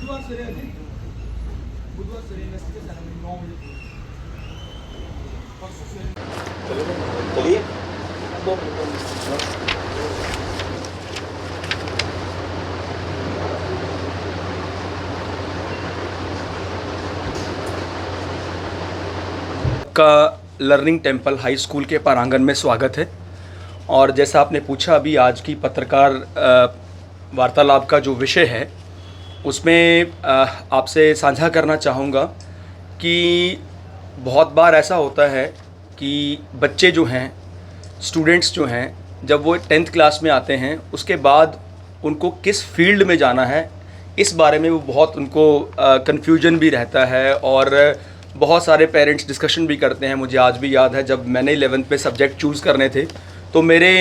बुधवार सवेरे आ जाइए, बुधवार सवेरे यूनिवर्सिटी से 9 बजे, परसों सवेरे चलिए। का लर्निंग टेम्पल हाई स्कूल के प्रांगण में स्वागत है। और जैसा आपने पूछा, अभी आज की पत्रकार वार्तालाप का जो विषय है उसमें आपसे साझा करना चाहूँगा कि बहुत बार ऐसा होता है कि बच्चे जो हैं, स्टूडेंट्स जो हैं, जब वो 10th क्लास में आते हैं उसके बाद उनको किस फील्ड में जाना है इस बारे में वो बहुत उनको कन्फ्यूजन भी रहता है और बहुत सारे पेरेंट्स डिस्कशन भी करते हैं। मुझे आज भी याद है जब मैंने 11th में सब्जेक्ट चूज़ करने थे तो मेरे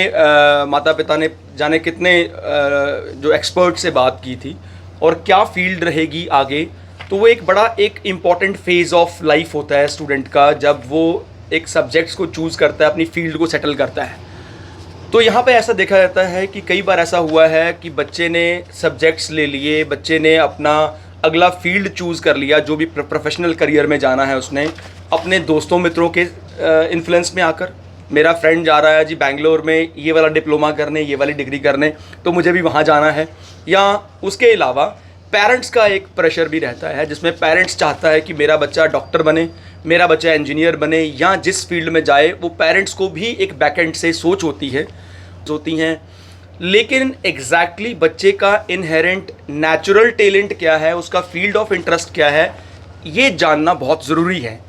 माता पिता ने जाने कितने जो एक्सपर्ट से बात की थी और क्या फील्ड रहेगी आगे। तो वो एक बड़ा एक इम्पॉर्टेंट फेज़ ऑफ लाइफ होता है स्टूडेंट का, जब वो एक सब्जेक्ट्स को चूज़ करता है, अपनी फील्ड को सेटल करता है। तो यहाँ पे ऐसा देखा जाता है कि कई बार ऐसा हुआ है कि बच्चे ने सब्जेक्ट्स ले लिए, बच्चे ने अपना अगला फील्ड चूज़ कर लिया, जो भी प्रोफेशनल करियर में जाना है उसने अपने दोस्तों मित्रों के इन्फ्लुएंस में आकर। मेरा फ्रेंड जा रहा है जी बैंगलोर में ये वाला डिप्लोमा करने, ये वाली डिग्री करने, तो मुझे भी वहाँ जाना है। या उसके अलावा पेरेंट्स का एक प्रेशर भी रहता है जिसमें पेरेंट्स चाहता है कि मेरा बच्चा डॉक्टर बने, मेरा बच्चा इंजीनियर बने, या जिस फील्ड में जाए वो पेरेंट्स को भी एक बैकएंड से सोच होती हैं। लेकिन एग्जैक्टली बच्चे का इनहेरेंट नेचुरल टैलेंट क्या है, उसका फील्ड ऑफ इंटरेस्ट क्या है, ये जानना बहुत ज़रूरी है।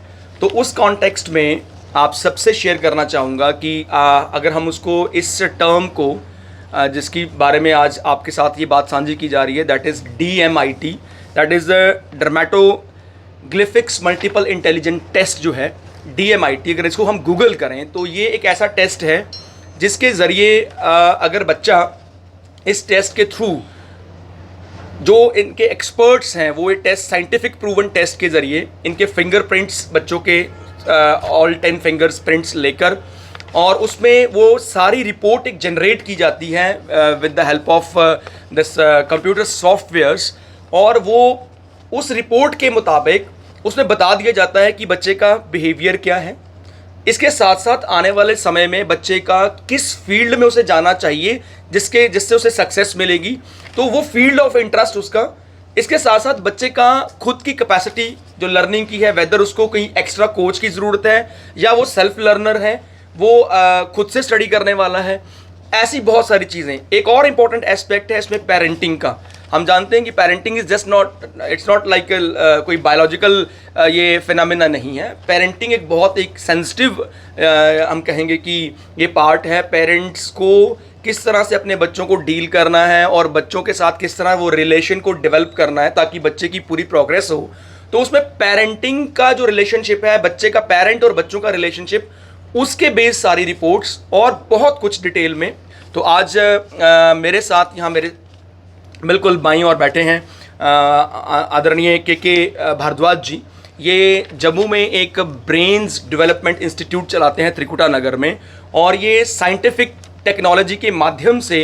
तो उस कॉन्टेक्स्ट में आप सबसे शेयर करना चाहूँगा कि अगर हम उसको इस टर्म को जिसकी बारे में आज आपके साथ ये बात साझी की जा रही है, that is DMIT, that is dermatoglyphics multiple intelligent test जो है DMIT, अगर इसको हम गूगल करें तो ये एक ऐसा टेस्ट है जिसके ज़रिए अगर बच्चा इस टेस्ट के थ्रू, जो इनके एक्सपर्ट्स हैं वो ये टेस्ट साइंटिफिक प्रूवन टेस्ट के ज़रिए इनके फिंगरप्रिंट्स, बच्चों के ऑल 10 फिंगर्स प्रिंट्स लेकर, और उसमें वो सारी रिपोर्ट एक जनरेट की जाती है with the help of this computer softwares, और वो उस रिपोर्ट के मुताबिक उसमें बता दिया जाता है कि बच्चे का बिहेवियर क्या है, इसके साथ साथ आने वाले समय में बच्चे का किस फील्ड में उसे जाना चाहिए जिससे उसे सक्सेस मिलेगी, तो वो फील्ड ऑफ इंटरेस्ट उसका। इसके साथ साथ बच्चे का खुद की कैपेसिटी जो लर्निंग की है, वेदर उसको कहीं एक्स्ट्रा कोच की ज़रूरत है या वो सेल्फ लर्नर है, वो खुद से स्टडी करने वाला है, ऐसी बहुत सारी चीज़ें। एक और इम्पॉर्टेंट एस्पेक्ट है इसमें पेरेंटिंग का। हम जानते हैं कि parenting is just not, it's not like कोई बायोलॉजिकल ये फिनोमेना नहीं है। पेरेंटिंग एक बहुत एक सेंसिटिव हम कहेंगे कि ये पार्ट है। पेरेंट्स को किस तरह से अपने बच्चों को डील करना है और बच्चों के साथ किस तरह वो रिलेशन को डेवलप करना है ताकि बच्चे की पूरी प्रोग्रेस हो। तो उसमें पेरेंटिंग का जो रिलेशनशिप है, बच्चे का पेरेंट और बच्चों का रिलेशनशिप, उसके बेस सारी रिपोर्ट्स और बहुत कुछ डिटेल में। तो आज मेरे साथ यहाँ मेरे बिल्कुल बाईं ओर बैठे हैं आदरणीय के भारद्वाज जी। ये जम्मू में एक ब्रेन्स डेवलपमेंट इंस्टीट्यूट चलाते हैं त्रिकुटा नगर में, और ये साइंटिफिक टेक्नोलॉजी के माध्यम से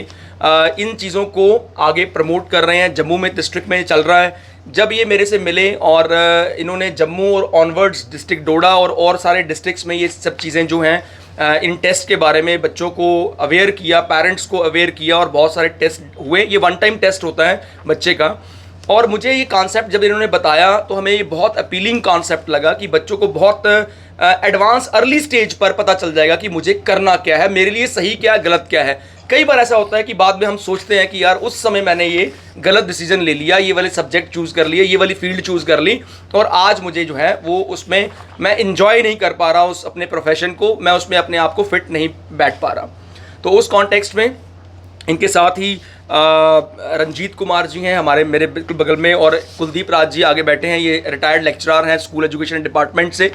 इन चीज़ों को आगे प्रमोट कर रहे हैं। जम्मू में डिस्ट्रिक्ट में चल रहा है। जब ये मेरे से मिले और इन्होंने जम्मू और ऑनवर्ड्स डिस्ट्रिक्ट डोडा और सारे डिस्ट्रिक्ट्स में ये सब चीज़ें जो हैं इन टेस्ट के बारे में बच्चों को अवेयर किया, पेरेंट्स को अवेयर किया, और बहुत सारे टेस्ट हुए। ये वन टाइम टेस्ट होता है बच्चे का। और मुझे ये कॉन्सेप्ट जब इन्होंने बताया तो हमें ये बहुत अपीलिंग कॉन्सेप्ट लगा कि बच्चों को बहुत एडवांस अर्ली स्टेज पर पता चल जाएगा कि मुझे करना क्या है, मेरे लिए सही क्या है, गलत क्या है। कई बार ऐसा होता है कि बाद में हम सोचते हैं कि यार उस समय मैंने ये गलत डिसीजन ले लिया, ये वाले सब्जेक्ट चूज़ कर लिए, ये वाली फील्ड चूज़ कर ली, और आज मुझे जो है वो उसमें मैं इन्जॉय नहीं कर पा रहा उस अपने प्रोफेशन को, मैं उसमें अपने आप को फिट नहीं बैठ पा रहा। तो उस कॉन्टेक्स्ट में इनके साथ ही रंजीत कुमार जी हैं हमारे मेरे बिल्कुल बगल में, और कुलदीप राज जी आगे बैठे हैं, ये रिटायर्ड लेक्चरर हैं स्कूल एजुकेशन डिपार्टमेंट से।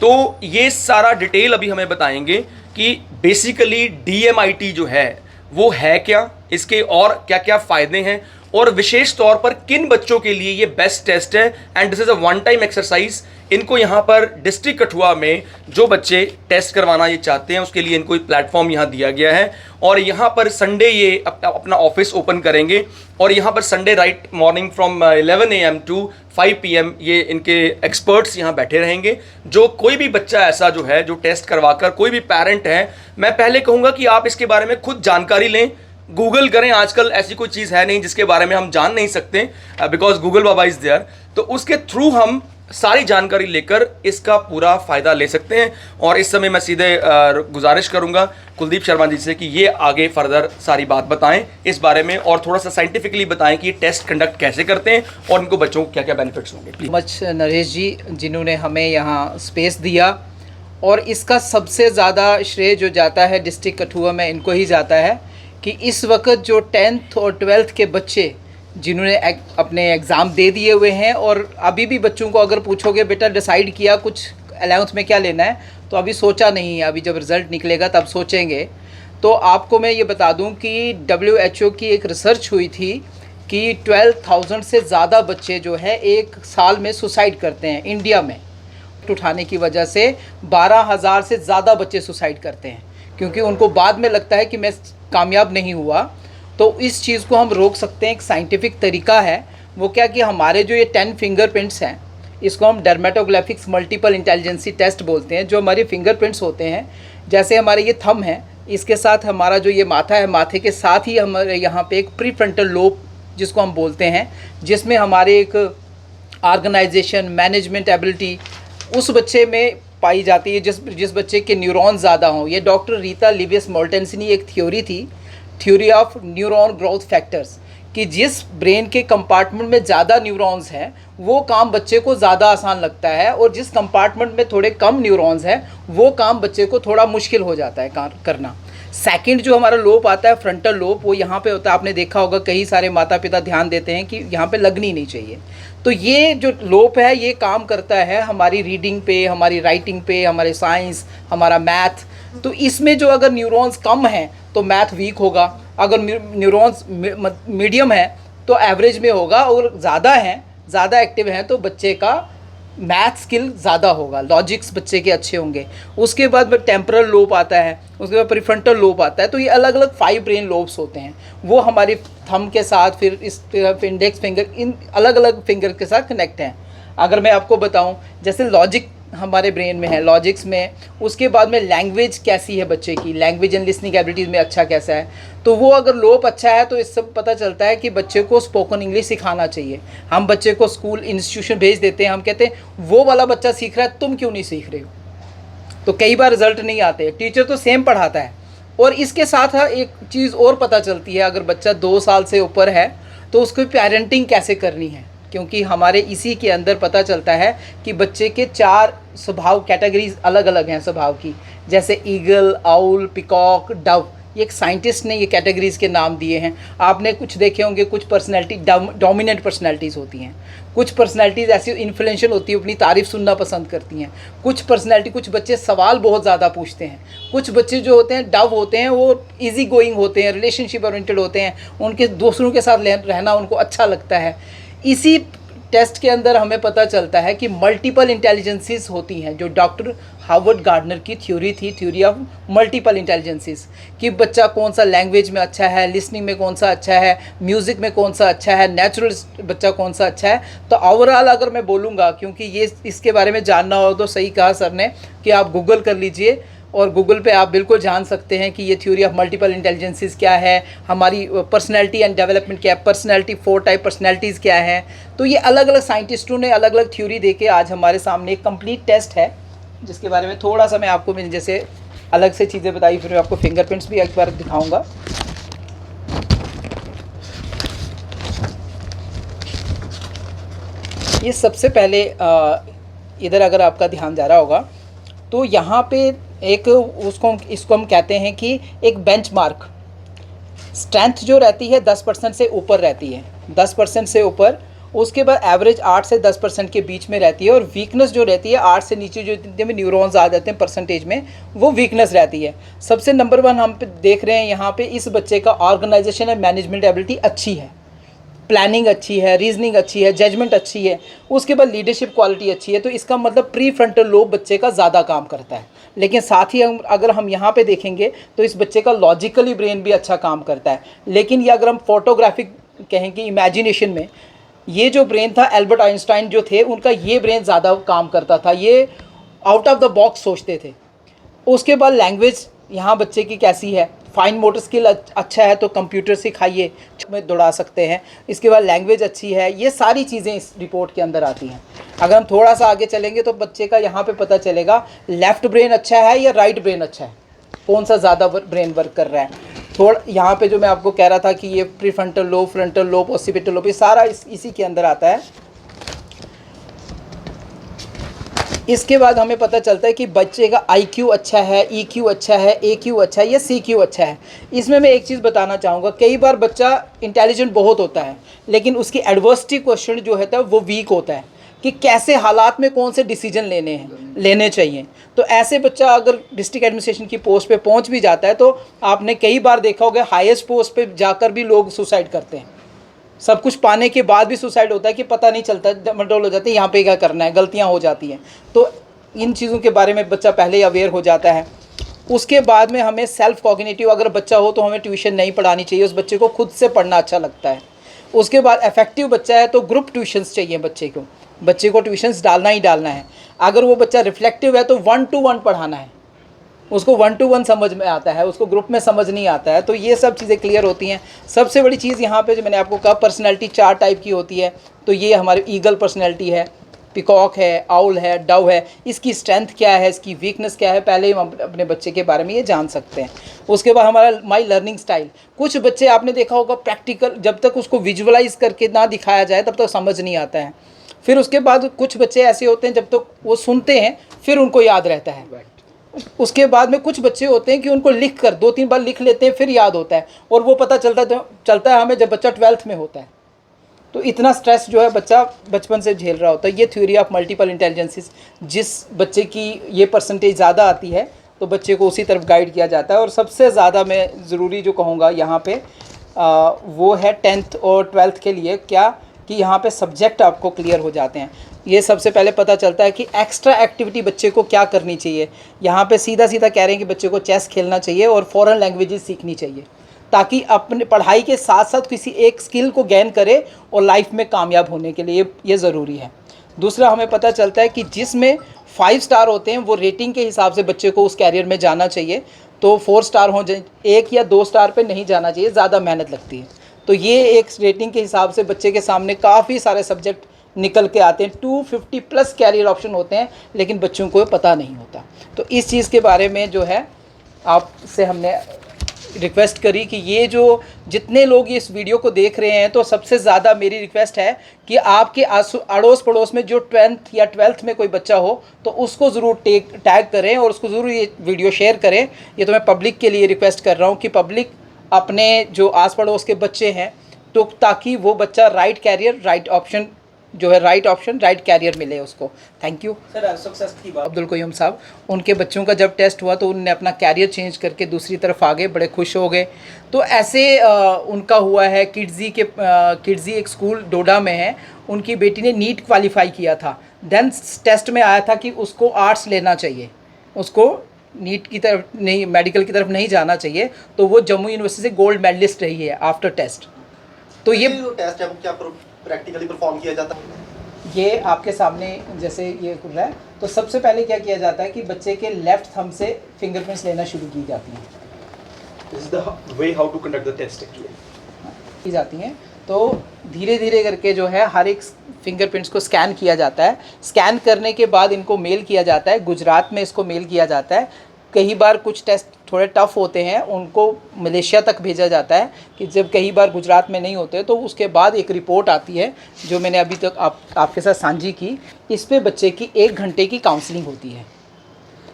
तो ये सारा डिटेल अभी हमें बताएंगे कि बेसिकली DMIT जो है वो है क्या, इसके और क्या क्या फ़ायदे हैं, और विशेष तौर पर किन बच्चों के लिए ये बेस्ट टेस्ट है, and this is a one time exercise. इनको यहाँ पर डिस्ट्रिक्ट कठुआ में जो बच्चे टेस्ट करवाना ये चाहते हैं उसके लिए इनको एक प्लेटफॉर्म यहाँ दिया गया है और यहाँ पर संडे ये अपना ऑफिस ओपन करेंगे और यहाँ पर Sunday right morning from 11 AM to 5 PM ये इनके एक्सपर्ट्स यहाँ बैठे रहेंगे। जो कोई भी बच्चा ऐसा जो है जो टेस्ट करवाकर कोई भी पेरेंट है, मैं पहले कहूँगा कि आप इसके बारे में खुद जानकारी लें, गूगल करें। आजकल ऐसी कोई चीज़ है नहीं जिसके बारे में हम जान नहीं सकते, बिकॉज गूगल बाबा इज़ देयर। तो उसके थ्रू हम सारी जानकारी लेकर इसका पूरा फ़ायदा ले सकते हैं। और इस समय मैं सीधे गुजारिश करूंगा कुलदीप शर्मा जी से कि ये आगे फर्दर सारी बात बताएं इस बारे में और थोड़ा सा साइंटिफिकली बताएं कि ये टेस्ट कंडक्ट कैसे करते हैं और इनको बच्चों को क्या क्या बेनिफिट्स होंगे। प्लीज मच नरेश जी जिन्होंने हमें यहाँ स्पेस दिया और इसका सबसे ज़्यादा श्रेय जो जाता है डिस्ट्रिक्ट कठुआ में इनको ही जाता है कि इस वक्त जो 10th और 12th के बच्चे जिन्होंने अपने एग्ज़ाम दे दिए हुए हैं और अभी भी बच्चों को अगर पूछोगे बेटा डिसाइड किया कुछ 11th में क्या लेना है, तो अभी सोचा नहीं है, अभी जब रिज़ल्ट निकलेगा तब सोचेंगे। तो आपको मैं ये बता दूं कि WHO की एक रिसर्च हुई थी कि 12,000 से ज़्यादा बच्चे जो है एक साल में सुसाइड करते हैं इंडिया में। उठाने की वजह से 12,000 से ज़्यादा बच्चे सुसाइड करते हैं क्योंकि उनको बाद में लगता है कि मैं कामयाब नहीं हुआ। तो इस चीज़ को हम रोक सकते हैं। एक साइंटिफिक तरीका है, वो क्या कि हमारे जो ये 10 फिंगरप्रिंट्स हैं इसको हम डर्मेटोग्राफिक्स मल्टीपल इंटेलिजेंसी टेस्ट बोलते हैं। जो हमारे फिंगरप्रिंट्स होते हैं, जैसे हमारे ये थंब है, इसके साथ हमारा जो ये माथा है, माथे के साथ ही हमारे यहाँ पे एक प्री फ्रंटल लोब जिसको हम बोलते हैं, जिसमें हमारे एक ऑर्गेनाइजेशन मैनेजमेंट एबिलिटी उस बच्चे में पाई जाती है जिस बच्चे के न्यूरॉन्स ज़्यादा हों। ये डॉक्टर रीता लिवियस मोल्टेंसन की एक थ्योरी थी, theory of neuron growth factors, कि जिस ब्रेन के कंपार्टमेंट में ज़्यादा न्यूरॉन्स हैं वो काम बच्चे को ज़्यादा आसान लगता है और जिस कंपार्टमेंट में थोड़े कम न्यूरॉन्स हैं वो काम बच्चे को थोड़ा मुश्किल हो जाता है करना। सेकंड जो हमारा लोब आता है फ्रंटल लोब, वो यहाँ पे होता है। आपने देखा होगा कई सारे माता पिता ध्यान देते हैं कि यहाँ पे लगनी नहीं चाहिए। तो ये जो लोब है ये काम करता है हमारी रीडिंग पे, हमारी राइटिंग पे, हमारे साइंस, हमारा मैथ। तो इसमें जो अगर न्यूरॉन्स कम हैं तो मैथ वीक होगा, अगर न्यूरॉन्स मीडियम है तो एवरेज में होगा, और ज़्यादा हैं, ज़्यादा एक्टिव हैं तो बच्चे का मैथ स्किल ज़्यादा होगा, लॉजिक्स बच्चे के अच्छे होंगे। उसके बाद में टेम्परल लोब आता है, उसके बाद प्रीफ्रंटल लोब आता है। तो ये अलग अलग 5 ब्रेन लोब्स होते हैं, वो हमारे थंब के साथ फिर इस तरफ इंडेक्स फिंगर, इन अलग अलग फिंगर के साथ कनेक्ट हैं। अगर मैं आपको बताऊं जैसे लॉजिक हमारे ब्रेन में है, लॉजिक्स में, उसके बाद में लैंग्वेज कैसी है बच्चे की, लैंग्वेज एंड लिसनिंग एबिलिटीज़ में अच्छा कैसा है, तो वो अगर लोब अच्छा है तो इससे पता चलता है कि बच्चे को स्पोकन इंग्लिश सिखाना चाहिए। हम बच्चे को स्कूल इंस्टीट्यूशन भेज देते हैं, हम कहते हैं वो वाला बच्चा सीख रहा है, तुम क्यों नहीं सीख रहे हो, तो कई बार रिजल्ट नहीं आते। टीचर तो सेम पढ़ाता है। और इसके साथ एक चीज़ और पता चलती है, अगर बच्चा 2 साल से ऊपर है तो उसको पेरेंटिंग कैसे करनी है, क्योंकि हमारे इसी के अंदर पता चलता है कि बच्चे के 4 स्वभाव कैटेगरीज अलग अलग हैं स्वभाव की, जैसे ईगल, आउल, पिकॉक, डव। ये एक साइंटिस्ट ने ये कैटेगरीज़ के नाम दिए हैं। आपने कुछ देखे होंगे, कुछ पर्सनैलिटी डोमिनेंट पर्सनैलिटीज़ होती हैं, कुछ पर्सनैलिटीज़ ऐसी इन्फ्लुएंशियल होती है, अपनी तारीफ़ सुनना पसंद करती हैं। कुछ पर्सनैलिटी, कुछ बच्चे सवाल बहुत ज़्यादा पूछते हैं। कुछ बच्चे जो होते हैं डव होते हैं, वो इजी गोइंग होते हैं, रिलेशनशिप ओरिएंटेड होते हैं, उनके दोस्तों के साथ रहना उनको अच्छा लगता है। इसी टेस्ट के अंदर हमें पता चलता है कि मल्टीपल इंटेलिजेंसीज होती हैं, जो डॉक्टर हार्वर्ड गार्डनर की थ्योरी थी, थ्योरी ऑफ मल्टीपल इंटेलिजेंसीज, कि बच्चा कौन सा लैंग्वेज में अच्छा है, लिसनिंग में कौन सा अच्छा है, म्यूज़िक में कौन सा अच्छा है, नेचुरल बच्चा कौन सा अच्छा है। तो ओवरऑल अगर मैं बोलूँगा, क्योंकि ये इसके बारे में जानना हो तो सही कहा सर ने कि आप गूगल कर लीजिए, और गूगल पे आप बिल्कुल जान सकते हैं कि ये थ्योरी ऑफ मल्टीपल इंटेलिजेंसीज क्या है, हमारी पर्सनैलिटी एंड डेवलपमेंट क्या है, पर्सनैलिटी 4 टाइप पर्सनैलिटीज़ क्या है। तो ये अलग अलग साइंटिस्टों ने अलग अलग थ्योरी दे के आज हमारे सामने एक कंप्लीट टेस्ट है, जिसके बारे में थोड़ा सा मैं आपको मैंने जैसे अलग से चीज़ें बताई, फिर मैं आपको फिंगरप्रिंट्स भी एक बार दिखाऊँगा। ये सबसे पहले इधर अगर आपका ध्यान जा रहा होगा तो यहाँ पे एक इसको हम कहते हैं कि एक बेंचमार्क स्ट्रेंथ जो रहती है 10% से ऊपर रहती है, 10% से ऊपर। उसके बाद एवरेज 8 से 10% के बीच में रहती है, और वीकनेस जो रहती है 8 से नीचे जो जितने भी न्यूरॉन्स आ जाते हैं परसेंटेज में, वो वीकनेस रहती है। सबसे नंबर 1 हम पे देख रहे हैं यहाँ पे, इस बच्चे का ऑर्गेनाइजेशन एंड मैनेजमेंट एबिलिटी अच्छी है। प्लानिंग अच्छी है, रीजनिंग अच्छी है, जजमेंट अच्छी है, उसके बाद लीडरशिप क्वालिटी अच्छी है, तो इसका मतलब प्री फ्रंटल लोब बच्चे का ज़्यादा काम करता है। लेकिन साथ ही अगर हम यहाँ पे देखेंगे तो इस बच्चे का लॉजिकली ब्रेन भी अच्छा काम करता है। लेकिन ये अगर हम फोटोग्राफिक कहें कि इमेजिनेशन में, ये जो ब्रेन था एल्बर्ट आइंस्टाइन जो थे, उनका ये ब्रेन ज़्यादा काम करता था, ये आउट ऑफ द बॉक्स सोचते थे। उसके बाद लैंग्वेज यहाँ बच्चे की कैसी है, फाइन मोटर स्किल अच्छा है तो कंप्यूटर सिखाइए में दौड़ा सकते हैं। इसके बाद लैंग्वेज अच्छी है, ये सारी चीज़ें इस रिपोर्ट के अंदर आती हैं। अगर हम थोड़ा सा आगे चलेंगे तो बच्चे का यहाँ पे पता चलेगा लेफ़्ट ब्रेन अच्छा है या राइट ब्रेन अच्छा है, कौन सा ज़्यादा ब्रेन वर्क कर रहा है। थोड़ा यहाँ पे जो मैं आपको कह रहा था कि ये pre frontal lobe, frontal lobe, occipital lobe, ये सारा इसी के अंदर आता है। इसके बाद हमें पता चलता है कि बच्चे का IQ अच्छा है, EQ अच्छा है, AQ अच्छा है या CQ अच्छा है। इसमें मैं एक चीज़ बताना चाहूँगा, कई बार बच्चा इंटेलिजेंट बहुत होता है लेकिन उसकी एडवर्सिटी क्वेश्चन जो है वो वीक होता है कि कैसे हालात में कौन से डिसीजन लेने चाहिए। तो ऐसे बच्चा अगर डिस्ट्रिक्ट एडमिनिस्ट्रेशन की पोस्ट पे पहुंच भी जाता है तो आपने कई बार देखा होगा हाईएस्ट पोस्ट पे जाकर भी लोग सुसाइड करते हैं। सब कुछ पाने के बाद भी सुसाइड होता है कि पता नहीं चलता, डमाडोल हो जाते हैं, यहाँ पे क्या करना है, गलतियाँ हो जाती हैं। तो इन चीज़ों के बारे में बच्चा पहले ही अवेयर हो जाता है। उसके बाद में हमें सेल्फ कॉग्निटिव अगर बच्चा हो तो हमें ट्यूशन नहीं पढ़ानी चाहिए, उस बच्चे को खुद से पढ़ना अच्छा लगता है। उसके बाद इफेक्टिव बच्चा है तो ग्रुप ट्यूशन्स चाहिए बच्चे को ट्यूशन्स डालना ही डालना है। अगर वो बच्चा रिफ्लेक्टिव है तो 1 to 1 पढ़ाना है, उसको 1 to 1 समझ में आता है, उसको ग्रुप में समझ नहीं आता है। तो ये सब चीज़ें क्लियर होती हैं। सबसे बड़ी चीज़ यहाँ पे जो मैंने आपको कहा पर्सनैलिटी 4 टाइप की होती है। तो ये हमारी ईगल पर्सनैलिटी है, पिकॉक है, आउल है, डव है। इसकी स्ट्रेंथ क्या है, इसकी वीकनेस क्या है, पहले हम अपने बच्चे के बारे में ये जान सकते हैं। उसके बाद हमारा माई लर्निंग स्टाइल। कुछ बच्चे आपने देखा होगा प्रैक्टिकल, जब तक उसको विजुअलाइज करके ना दिखाया जाए तब तक समझ नहीं आता है। फिर उसके बाद कुछ बच्चे ऐसे होते हैं जब तक वो सुनते हैं फिर उनको याद रहता है। उसके बाद में कुछ बच्चे होते हैं कि उनको लिख कर 2-3 बार लिख लेते हैं फिर याद होता है, और वो पता चलता है हमें जब बच्चा 12th में होता है। तो इतना स्ट्रेस जो है बच्चा बचपन से झेल रहा होता है। ये थ्योरी ऑफ मल्टीपल इंटेलिजेंसेस, जिस बच्चे की ये परसेंटेज ज़्यादा आती है तो बच्चे को उसी तरफ गाइड किया जाता है। और सबसे ज़्यादा मैं ज़रूरी जो कहूँगा यहाँ पे वो है 10th और 12th के लिए क्या कि यहाँ पे सब्जेक्ट आपको क्लियर हो जाते हैं। ये सबसे पहले पता चलता है कि एक्स्ट्रा एक्टिविटी बच्चे को क्या करनी चाहिए। यहाँ पे सीधा सीधा कह रहे हैं कि बच्चे को चेस खेलना चाहिए और फॉरेन लैंग्वेजेस सीखनी चाहिए, ताकि अपने पढ़ाई के साथ साथ किसी एक स्किल को गेन करे और लाइफ में कामयाब होने के लिए ये ज़रूरी है। दूसरा हमें पता चलता है कि जिसमें 5 स्टार होते हैं वो रेटिंग के हिसाब से बच्चे को उस कैरियर में जाना चाहिए। तो 4 स्टार हो, 1 या 2 स्टार पे नहीं जाना चाहिए, ज़्यादा मेहनत लगती है। तो ये एक रेटिंग के हिसाब से बच्चे के सामने काफ़ी सारे सब्जेक्ट निकल के आते हैं। 250+ कैरियर ऑप्शन होते हैं लेकिन बच्चों को पता नहीं होता। तो इस चीज़ के बारे में जो है आपसे हमने रिक्वेस्ट करी कि ये जो जितने लोग इस वीडियो को देख रहे हैं तो सबसे ज़्यादा मेरी रिक्वेस्ट है कि आपके अड़ोस पड़ोस में जो 10th या 12th में कोई बच्चा हो तो उसको ज़रूर टैग करें और उसको ज़रूर ये वीडियो शेयर करें। ये तो मैं पब्लिक के लिए रिक्वेस्ट कर रहा हूँ कि पब्लिक अपने जो आस पड़ोस के बच्चे हैं तो ताकि वो बच्चा राइट कैरियर, राइट ऑप्शन जो है, राइट ऑप्शन राइट कैरियर मिले उसको। Thank you sir. सक्सेस की बात, अब्दुल कोयम साहब, उनके बच्चों का जब टेस्ट हुआ तो उन्होंने अपना कैरियर चेंज करके दूसरी तरफ आ गए, बड़े खुश हो गए। तो ऐसे उनका हुआ है किड्जी एक स्कूल डोडा में है, उनकी बेटी ने नीट क्वालिफाई किया था। देन टेस्ट में आया था कि उसको आर्ट्स लेना चाहिए, उसको नीट की तरफ नहीं, मेडिकल की तरफ नहीं जाना चाहिए। तो वो जम्मू यूनिवर्सिटी से गोल्ड मेडलिस्ट रही है आफ्टर टेस्ट। तो ये टेस्ट है वो क्या प्रैक्टिकली परफॉर्म किया जाता है? ये आपके सामने जैसे ये खुल रहा है। तो सबसे पहले क्या किया जाता है कि बच्चे के लेफ्ट थंब से फिंगरप्रिंट्स लेना शुरू की जाती हैं। This is the way how to conduct the test actually की जाती हैं। तो धीरे धीरे करके जो है हर एक फिंगरप्रिंट्स को स्कैन किया जाता है। स्कैन करने के बाद इनको मेल किया जाता है, गुजरात में इसको मेल किया जाता है। कई बार कुछ टेस्ट थोड़े टफ़ होते हैं, उनको मलेशिया तक भेजा जाता है कि जब कई बार गुजरात में नहीं होते तो उसके बाद एक रिपोर्ट आती है जो मैंने अभी तक आपके साथ साझी की। इस पे बच्चे की 1 घंटे की काउंसलिंग होती है।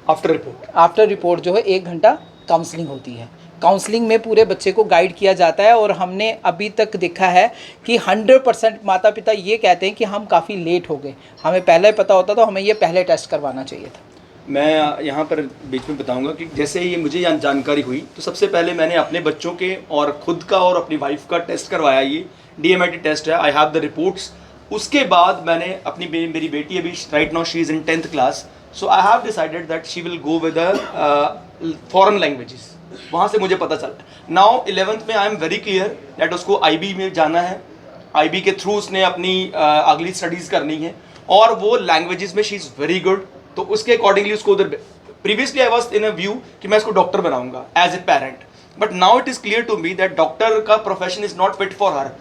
आफ्टर रिपोर्ट जो है 1 घंटा काउंसलिंग होती है। काउंसलिंग में पूरे बच्चे को गाइड किया जाता है। और हमने अभी तक देखा है कि 100% माता पिता ये कहते हैं कि हम काफ़ी लेट हो गए, हमें पहले पता होता तो हमें ये पहले टेस्ट करवाना चाहिए था। मैं यहाँ पर बीच में बताऊंगा कि जैसे ये मुझे जानकारी हुई तो सबसे पहले मैंने अपने बच्चों के और खुद का और अपनी वाइफ का टेस्ट करवाया। ये DMIT टेस्ट है, आई हैव द रिपोर्ट्स। उसके बाद मैंने अपनी मेरी बेटी अभी right now she is in 10th class, so I have decided that she will go with foreign languages. वहाँ से मुझे पता चला। नाउ 11th में I am very clear that उसको IB में जाना है। IB के थ्रू उसने अपनी अगली स्टडीज़ करनी है और वो लैंग्वेजेस में शी इज़ वेरी गुड। तो उसके अकॉर्डिंगली उसको उधर previously I was in a view कि मैं इसको डॉक्टर बनाऊंगा as a parent, but now it is clear to me that doctor का profession is not fit for her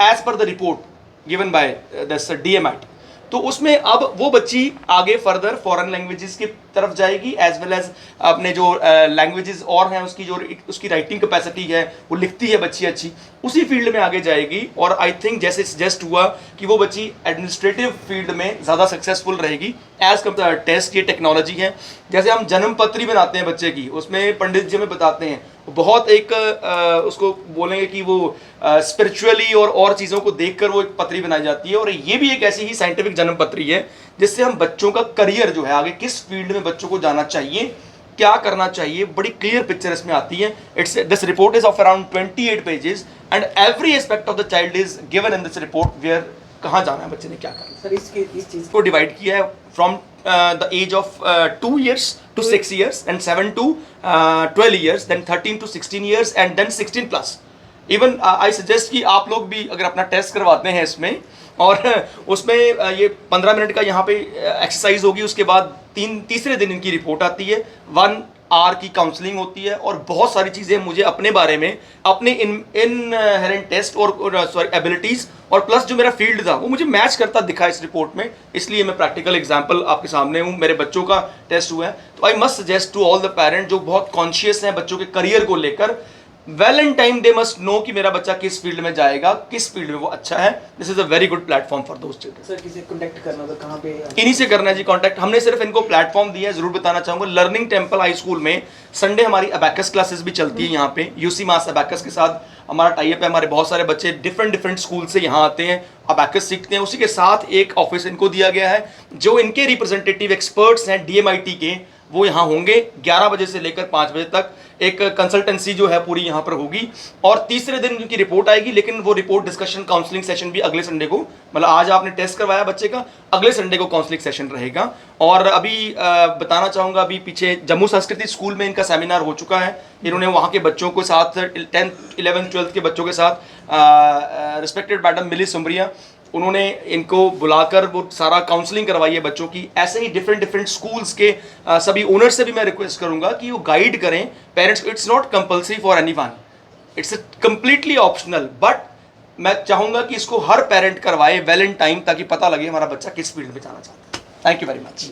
as per the report given by this DMIT। तो उसमें अब वो बच्ची आगे फर्दर फॉरेन लैंग्वेजेस की तरफ जाएगी एज वेल एज अपने जो लैंग्वेजेस और हैं उसकी जो उसकी राइटिंग कैपेसिटी है, वो लिखती है बच्ची अच्छी, उसी फील्ड में आगे जाएगी। और आई थिंक जैसे सजेस्ट हुआ कि वो बच्ची एडमिनिस्ट्रेटिव फील्ड में ज़्यादा सक्सेसफुल रहेगी एज कम्पेयर टेस्ट। ये टेक्नोलॉजी है, जैसे हम जन्म पत्री बनाते हैं बच्चे की, उसमें पंडित जी हमें बताते हैं बहुत एक उसको बोलेंगे कि वो स्पिरिचुअली और चीज़ों को देखकर वो एक पत्री बनाई जाती है। और ये भी एक ऐसी ही साइंटिफिक जन्म पत्री है जिससे हम बच्चों का करियर जो है आगे किस फील्ड में बच्चों को जाना चाहिए, क्या करना चाहिए, बड़ी क्लियर पिक्चर इसमें आती है। It's this report is of around 28 pages and every aspect of the child is given in this report, where कहाँ जाना है बच्चे ने, क्या करना है। सर इस चीज़ को डिवाइड किया है from the age of 2 years to 6 years and 7 to 12 years, then 13 to 16 years and then 16 plus. Even I suggest कि आप लोग भी अगर अपना टेस्ट करवाते हैं इसमें और उसमें ये 15 मिनट का यहाँ पे एक्सरसाइज होगी, उसके बाद तीसरे दिन इनकी रिपोर्ट आती है, 1 आवर की काउंसलिंग होती है और बहुत सारी चीज़ें मुझे अपने बारे में, अपने इनहेरेंट टेस्ट और सॉरी एबिलिटीज़ और प्लस जो मेरा फील्ड था वो मुझे मैच करता दिखा इस रिपोर्ट में। इसलिए मैं प्रैक्टिकल एग्जांपल आपके सामने हूँ। मेरे बच्चों का टेस्ट हुआ है, तो I must suggest to all the parent जो बहुत कॉन्शियस हैं बच्चों के करियर को लेकर, well in time they must know कि मेरा बच्चा किस फील्ड में जाएगा, किस फील्ड में वो अच्छा है। This is a very good platform for दोस्त चिल्ड्रन। सर किसी कॉन्टैक्ट करना तो कहाँ पे? इन्हीं से करना है जी कॉन्टैक्ट। हमने सिर्फ इनको प्लेटफॉर्म दिया है। जरूर बताना चाहूँगा लर्निंग टेम्पल हाई स्कूल में संडे हमारी अबैकस क्लासेस भी चलती है। यहाँ पे UC मास अबैकस के साथ हमारा टाइप है। हमारे बहुत सारे बच्चे डिफरेंट स्कूल से यहाँ आते हैं, अबैकस सीखते हैं। उसी के साथ एक ऑफिस इनको दिया गया है, जो इनके रिप्रेजेंटेटिव एक्सपर्ट्स हैं DMIT के, वो यहाँ होंगे 11 बजे से लेकर 5 बजे तक। एक कंसल्टेंसी जो है पूरी यहाँ पर होगी और तीसरे दिन उनकी रिपोर्ट आएगी, लेकिन वो रिपोर्ट डिस्कशन काउंसलिंग सेशन भी अगले संडे को, मतलब आज आपने टेस्ट करवाया बच्चे का, अगले संडे को काउंसलिंग सेशन रहेगा। और अभी बताना चाहूँगा, अभी पीछे जम्मू संस्कृति स्कूल में इनका सेमिनार हो चुका है। इन्होंने वहाँ के बच्चों के साथ 10th 11th 12th के बच्चों के साथ रिस्पेक्टेड मैडम मिली सुमरिया, उन्होंने इनको बुलाकर वो सारा काउंसलिंग करवाई है बच्चों की। ऐसे ही डिफरेंट स्कूल्स के सभी ओनर्स से भी मैं रिक्वेस्ट करूंगा कि वो गाइड करें parents. It's not compulsory for anyone, it's completely optional, but मैं चाहूंगा कि इसको हर पेरेंट करवाए वेल इन टाइम, ताकि पता लगे हमारा बच्चा किस फील्ड में जाना चाहता है। Thank you very much.